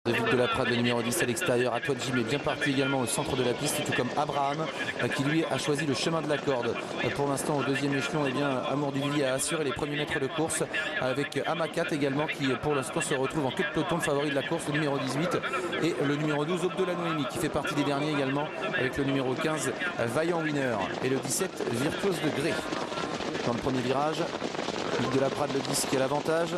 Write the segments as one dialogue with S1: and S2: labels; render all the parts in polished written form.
S1: De Vic de la Prade, le numéro 10 à l'extérieur. À toi Jim est bien parti également au centre de la piste, tout comme Abraham qui lui a choisi le chemin de la corde. Pour l'instant au deuxième échelon, eh bien, Amour du Villiers a assuré les premiers mètres de course avec Amakat également qui pour l'instant se retrouve en queue de peloton, le favori de la course, le numéro 18 et le numéro 12 Aube de la Noémie qui fait partie des derniers également avec le numéro 15 Vaillant Winner et le 17 Virtuose de Gré. Dans le premier virage, Vic de la Prade le 10 qui a l'avantage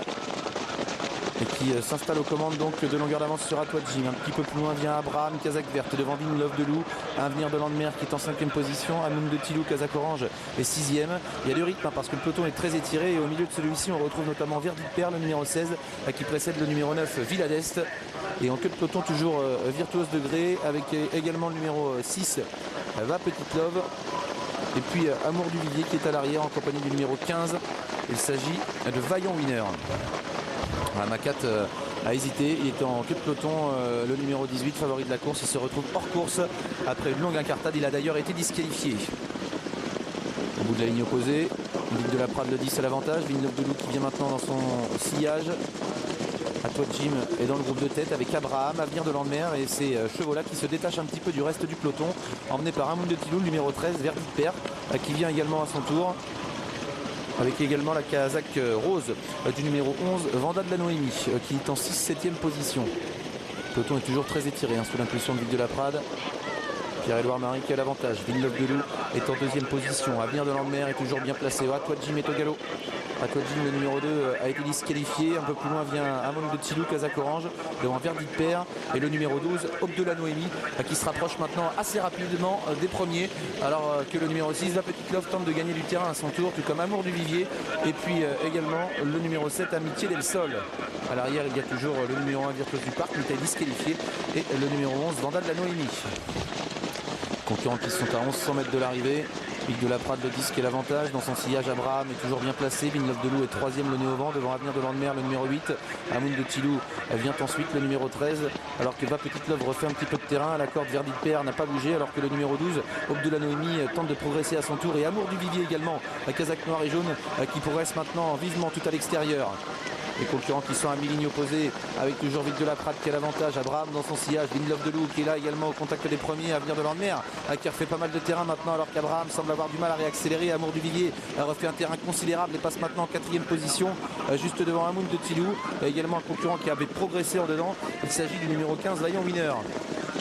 S1: et qui s'installe aux commandes donc de longueur d'avance sur Atoua Jim. Un petit peu plus loin vient Abraham, Kazakh Verte devant Vinlove de Loup, un avenir de Landemer qui est en 5e position, Amoun de Tilou, Kazakh Orange est 6e. Il y a du rythme parce que le peloton est très étiré et au milieu de celui-ci on retrouve notamment Verdit Père, le numéro 16 qui précède le numéro 9 Villa d'Est. Et en queue de peloton toujours Virtuose de Gré avec également le numéro 6 Va Petite Love. Et puis Amour du Villiers qui est à l'arrière en compagnie du numéro 15. Il s'agit de Vaillant Winner. Amakat a hésité, il était en queue de peloton, le numéro 18, favori de la course, il se retrouve hors course après une longue incartade, il a d'ailleurs été disqualifié. Au bout de la ligne opposée, Vic de la Prade le 10 à l'avantage, Vinlove de Loup qui vient maintenant dans son sillage. Atoua Jim est dans le groupe de tête avec Abraham, avenir de Landemer et ces chevaux-là qui se détachent un petit peu du reste du peloton, emmené par Amoun de Tilou, le numéro 13, Verdit Père, qui vient également à son tour. Avec également la Kazakh Rose du numéro 11, Vanda de la Noémie, qui est en 6-7e position. Le peloton est toujours très étiré sous l'impulsion de Vic de la Prade. Pierre-Édouard Marie qui a l'avantage. Vinlove de Loup est en 2e position. Avenir de Landemer est toujours bien placé. Atoua Jim est au galop. Atoua Jim, le numéro 2, a été disqualifié. Un peu plus loin vient Amoun de Tilou, Kazakh Orange, devant Verdit Père. Et le numéro 12, Aube de la Noémie, qui se rapproche maintenant assez rapidement des premiers. Alors que le numéro 6, La Petite Love, tente de gagner du terrain à son tour, tout comme Amour du Vivier. Et puis également le numéro 7, Amitié del Sol. À l'arrière, il y a toujours le numéro 1, Virtuose du Parc, qui était disqualifié. Et le numéro 11, Vanda de la Noémie. Concurrents qui sont à 1100 mètres de l'arrivée. Vic de la Prade le 10 qui est l'avantage. Dans son sillage, Abraham est toujours bien placé. Vinlove de Loup est 3e, le nez au vent, devant Avenir de Landemer, le numéro 8. Amoun de Tilou vient ensuite, le numéro 13. Alors que Va Petite Love refait un petit peu de terrain. La corde Verdit Père n'a pas bougé. Alors que le numéro 12, Aube de la Noémie, tente de progresser à son tour. Et Amour du Vivier également, Kazakh Noir et Jaune, qui progresse maintenant vivement tout à l'extérieur. Les concurrents qui sont à mi-ligne opposée avec toujours Vic de la Prade qui a l'avantage. Abraham dans son sillage, Vinlove de Loup qui est là également au contact des premiers. Avenir de Landemer qui refait pas mal de terrain maintenant alors qu'Abraham semble avoir du mal à réaccélérer. Amour du Vivier refait un terrain considérable et passe maintenant en 4e position juste devant Amoun de Tilou. Également un concurrent qui avait progressé en dedans. Il s'agit du numéro 15 Vaillant Winner.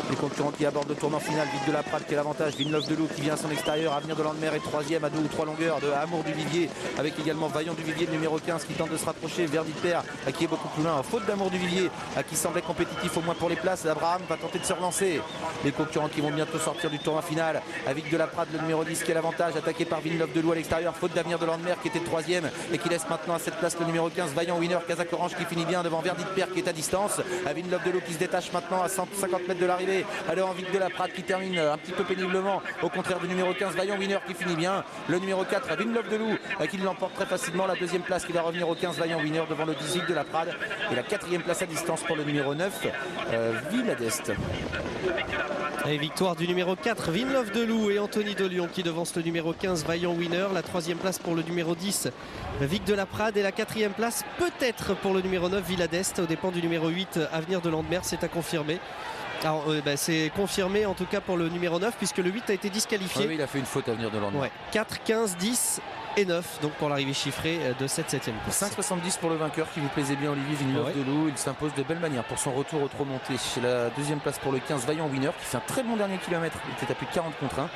S1: Les concurrents qui abordent le tournant final, Vic de la Prade qui a l'avantage, Vinlove de Loup qui vient à son extérieur, Avenir de Landemer est 3e à 2 ou 3 longueurs de Amour du Vivier, avec également Vaillant du Vivier, le numéro 15 qui tente de se rapprocher, Verdit Père qui est beaucoup plus loin, faute d'Amour du Vivier qui semblait compétitif au moins pour les places. Abraham va tenter de se relancer. Les concurrents qui vont bientôt sortir du tournoi final, avec de la Prade le numéro 10 qui a l'avantage, attaqué par Vinlove de Loup à l'extérieur, faute d'Avenir de Landemer qui était 3e et qui laisse maintenant à cette place le numéro 15 Vaillant Winner, Kazakh Orange qui finit bien devant Verdit Père qui est à distance. Vinlove de Loup qui se détache maintenant à 150 mètres de l'arrivée. Alors Vic de la Prade qui termine un petit peu péniblement, au contraire du numéro 15 Vaillant Winner qui finit bien. Le numéro 4 Vinlove de Loup qui l'emporte très facilement. La 2e place qui va revenir au 15 Vaillant Winner devant le 18 de la Prade. Et la 4e place à distance pour le numéro 9 Villa d'Est.
S2: Et victoire du numéro 4 Vinlove de Loup et Anthony de Lyon qui devance le numéro 15 Vaillant Winner. La 3e place pour le numéro 10 Vic de la Prade et la 4e place peut-être pour le numéro 9 Villa d'Est aux dépens du numéro 8 Avenir de Landemer. C'est à confirmer. Alors c'est confirmé en tout cas pour le numéro 9 puisque le 8 a été disqualifié.
S1: Oui, il a fait une faute à Avenir de Landemer.
S2: Ouais. 4, 15, 10 et 9 donc pour l'arrivée chiffrée de cette 7e place.
S1: 5,70 pour le vainqueur qui vous plaisait bien, Olivier Vinlove de Loup. Il s'impose de belle manière pour son retour au trot monté. La 2e place pour le 15 Vaillant Winner qui fait un très bon dernier kilomètre. Il était à plus de 40 contre 1.